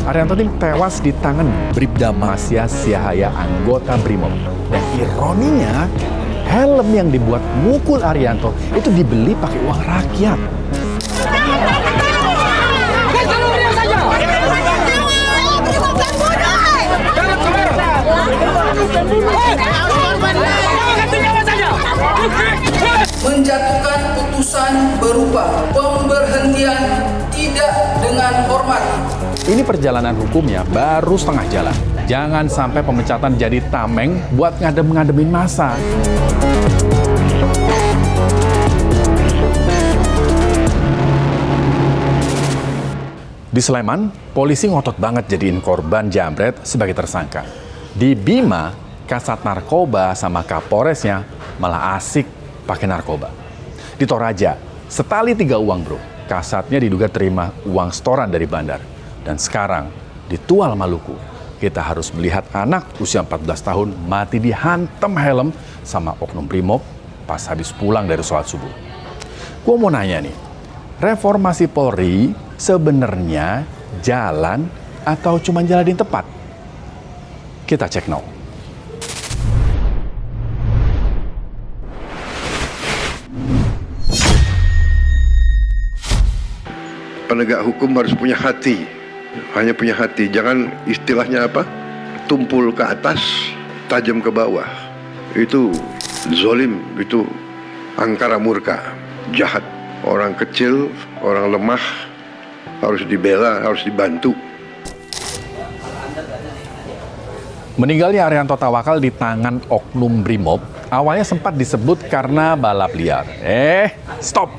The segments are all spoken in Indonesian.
Arianto ini tewas di tangan Bribda Masya Siahaya, anggota Brimob. Dan ironinya, helm yang dibuat mukul Arianto itu dibeli pakai uang rakyat. Menjatuhkan putusan berupa pemberhentian tidak dengan hormat. Ini perjalanan hukumnya baru setengah jalan. Jangan sampai pemecatan jadi tameng buat ngadem-ngademin massa. Di Sleman, polisi ngotot banget jadiin korban jambret sebagai tersangka. Di Bima, Kasat Narkoba sama Kapolresnya malah asik pakai narkoba. Di Toraja, setali 3 uang bro. Kasatnya diduga terima uang setoran dari bandar. Dan sekarang, di Tual, Maluku, kita harus melihat anak usia 14 tahun mati dihantam helm sama oknum Brimob pas habis pulang dari sholat subuh. Gua mau nanya nih, reformasi Polri sebenarnya jalan atau cuma jalanin tepat? Kita cek now. Penegak hukum harus punya hati, hanya punya hati. Jangan istilahnya apa? Tumpul ke atas, tajam ke bawah. Itu zolim, itu angkara murka, jahat. Orang kecil, orang lemah harus dibela, harus dibantu. Meninggalnya Arianto Tawakal di tangan oknum Brimob awalnya sempat disebut karena balap liar. Stop!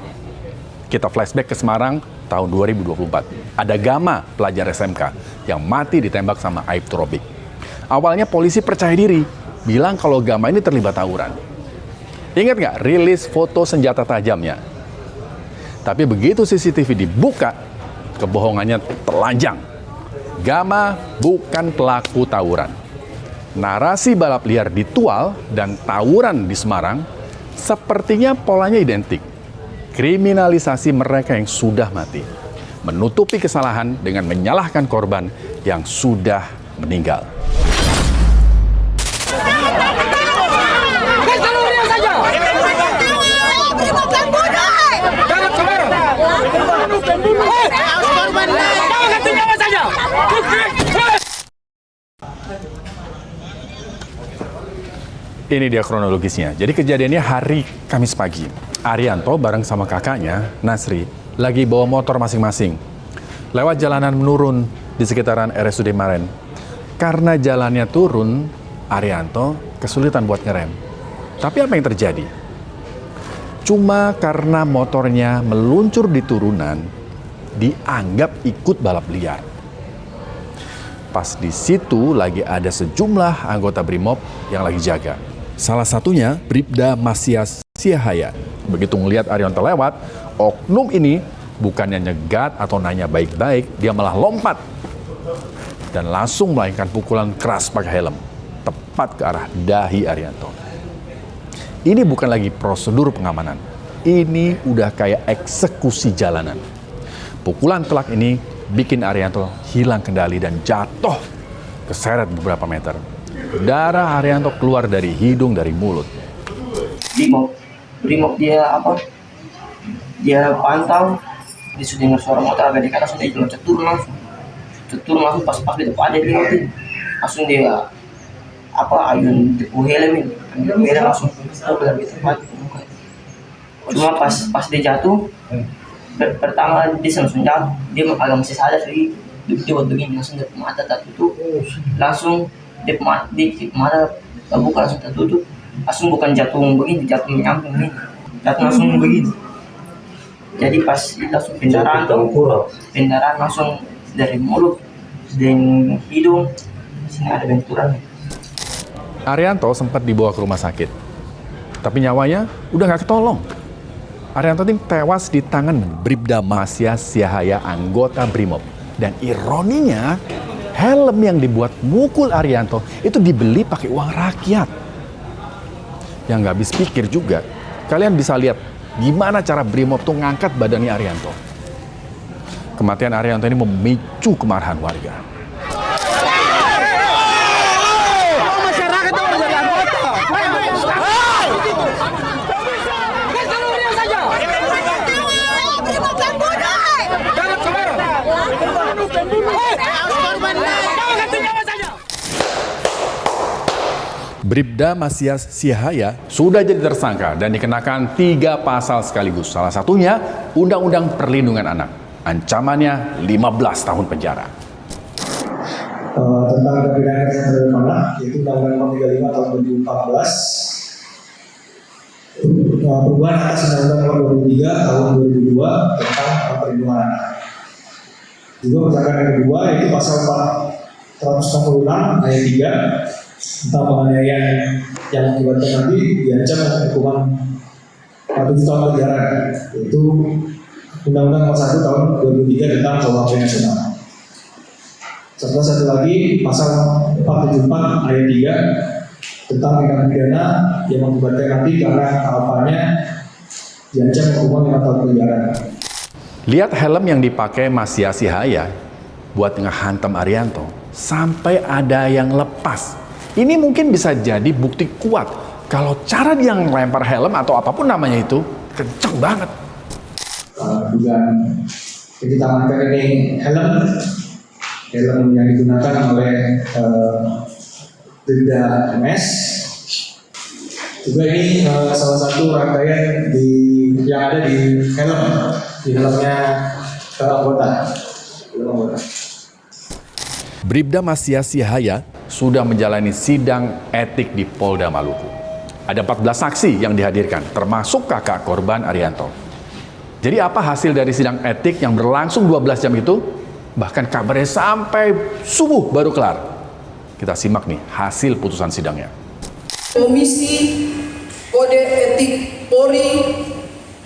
Kita flashback ke Semarang tahun 2024. Ada Gama, pelajar SMK, yang mati ditembak sama Aibtu Robik. Awalnya polisi percaya diri, bilang kalau Gama ini terlibat tawuran. Ingat nggak rilis foto senjata tajamnya? Tapi begitu CCTV dibuka, kebohongannya telanjang. Gama bukan pelaku tawuran. Narasi balap liar di Tual dan tawuran di Semarang sepertinya polanya identik. Kriminalisasi mereka yang sudah mati, menutupi kesalahan dengan menyalahkan korban yang sudah meninggal. Ini dia kronologisnya. Jadi kejadiannya hari Kamis pagi. Arianto bareng sama kakaknya, Nasri, lagi bawa motor masing-masing. Lewat jalanan menurun di sekitaran RSUD Maren. Karena jalannya turun, Arianto kesulitan buat ngerem. Tapi apa yang terjadi? Cuma karena motornya meluncur di turunan, dianggap ikut balap liar. Pas di situ lagi ada sejumlah anggota Brimob yang lagi jaga. Salah satunya Bribda Masya Siahaya. Begitu ngelihat Arianto lewat, oknum ini bukannya nyegat atau nanya baik-baik, dia malah lompat dan langsung melakukan pukulan keras pakai helm, tepat ke arah dahi Arianto. Ini bukan lagi prosedur pengamanan, ini udah kayak eksekusi jalanan. Pukulan telak ini bikin Arianto hilang kendali dan jatuh keseret beberapa meter. Darah Arianto keluar dari hidung, dari mulut. Brimob dia apa? Dia pantau, dia sudah dengar suara motor agak dekat, langsung dia loncat turun langsung pas di depan dia langsung dia apa ayun tepu helm langsung benar gitu tempat. Cuma pas dia jatuh, pertama dia langsung jatuh, dia agak masih sadar lagi, dia buat begini langsung dia mata tertutup, langsung dia mata terbuka langsung tertutup. Langsung bukan jatuh begini, jatuh menyamping begini, jatuh langsung begini. Jadi pas langsung pendarahan langsung dari mulut dan hidung, sini ada benturan. Arianto sempat dibawa ke rumah sakit, tapi nyawanya udah nggak ketolong. Arianto ini tewas di tangan Bribda Masya Siahaya, anggota Brimob. Dan ironinya, helm yang dibuat mukul Arianto itu dibeli pakai uang rakyat. Yang nggak habis pikir juga, kalian bisa lihat gimana cara Brimob tuh ngangkat badannya Arianto. kematian Arianto ini memicu kemarahan warga. Bribda Masias Sihaya sudah jadi tersangka dan dikenakan 3 pasal sekaligus. Salah satunya Undang-Undang Perlindungan Anak. Ancamannya 15 tahun penjara. Tentang tindak pidana kekerasan terhadap anak, yaitu Undang-Undang Nomor 35 Tahun 2014, perubahan atas Undang-Undang Nomor 23 Tahun 2002 tentang perlindungan anak. Juga perjalanan yang kedua yaitu pasal 466 ayat 3 tentang penganiayaan yang mengakibatkan nanti diancam hukuman 7 tahun penjara, yaitu Undang-Undang Nomor 1 Tahun 2003 tentang KUHP nasional. Serta satu lagi pasal 474 ayat 3 tentang tindak pidana yang mengakibatkan nanti karena kealpaannya diancam hukuman 5 tahun penjara. Lihat helm yang dipakai Masias Sihaya buat ngehantam Arianto sampai ada yang lepas. Ini mungkin bisa jadi bukti kuat kalau cara dia ngelempar helm atau apapun namanya itu kenceng banget. Dugaan yang kita amankan ini helm yang digunakan oleh Bribda MS. Juga ini salah satu rangkaian yang ada di helmnya anggota. Bribda Masias Sihaya sudah menjalani sidang etik di Polda Maluku. Ada 14 saksi yang dihadirkan, termasuk kakak korban Arianto. Jadi apa hasil dari sidang etik yang berlangsung 12 jam itu? Bahkan kabarnya sampai subuh baru kelar. Kita simak nih hasil putusan sidangnya. Komisi Kode Etik Polri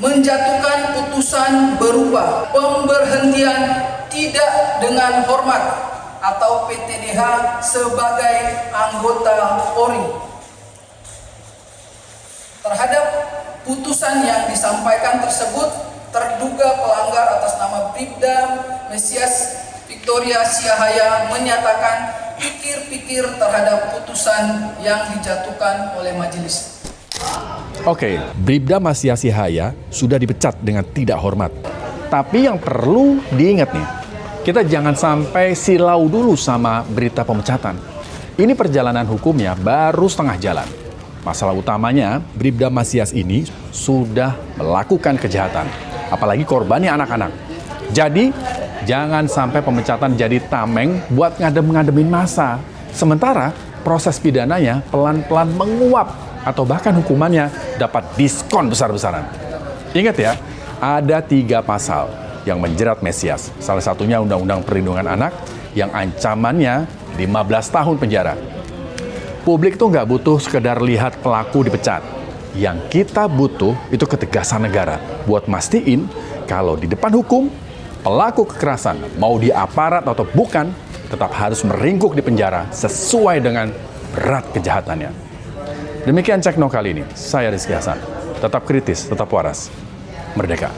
menjatuhkan putusan berupa pemberhentian tidak dengan hormat atau PTDH sebagai anggota Polri. Terhadap putusan yang disampaikan tersebut, terduga pelanggar atas nama Bribda Masias Victoria Sihaya menyatakan pikir-pikir terhadap putusan yang dijatuhkan oleh majelis. Oke, Bribda Masias Sihaya sudah dipecat dengan tidak hormat. Tapi yang perlu diingat nih, kita jangan sampai silau dulu sama berita pemecatan. Ini perjalanan hukumnya baru setengah jalan. Masalah utamanya, Bribda Masias ini sudah melakukan kejahatan. Apalagi korbannya anak-anak. Jadi, jangan sampai pemecatan jadi tameng buat ngadem-ngademin massa. Sementara, proses pidananya pelan-pelan menguap atau bahkan hukumannya dapat diskon besar-besaran. Ingat ya, ada 3 pasal yang menjerat Masias. Salah satunya Undang-Undang Perlindungan Anak yang ancamannya 15 tahun penjara. Publik tuh nggak butuh sekedar lihat pelaku dipecat. Yang kita butuh itu ketegasan negara buat mastiin kalau di depan hukum, pelaku kekerasan mau di aparat atau bukan tetap harus meringkuk di penjara sesuai dengan berat kejahatannya. Demikian Cekno kali ini. Saya Rizky Hasan. Tetap kritis, tetap waras. Merdeka.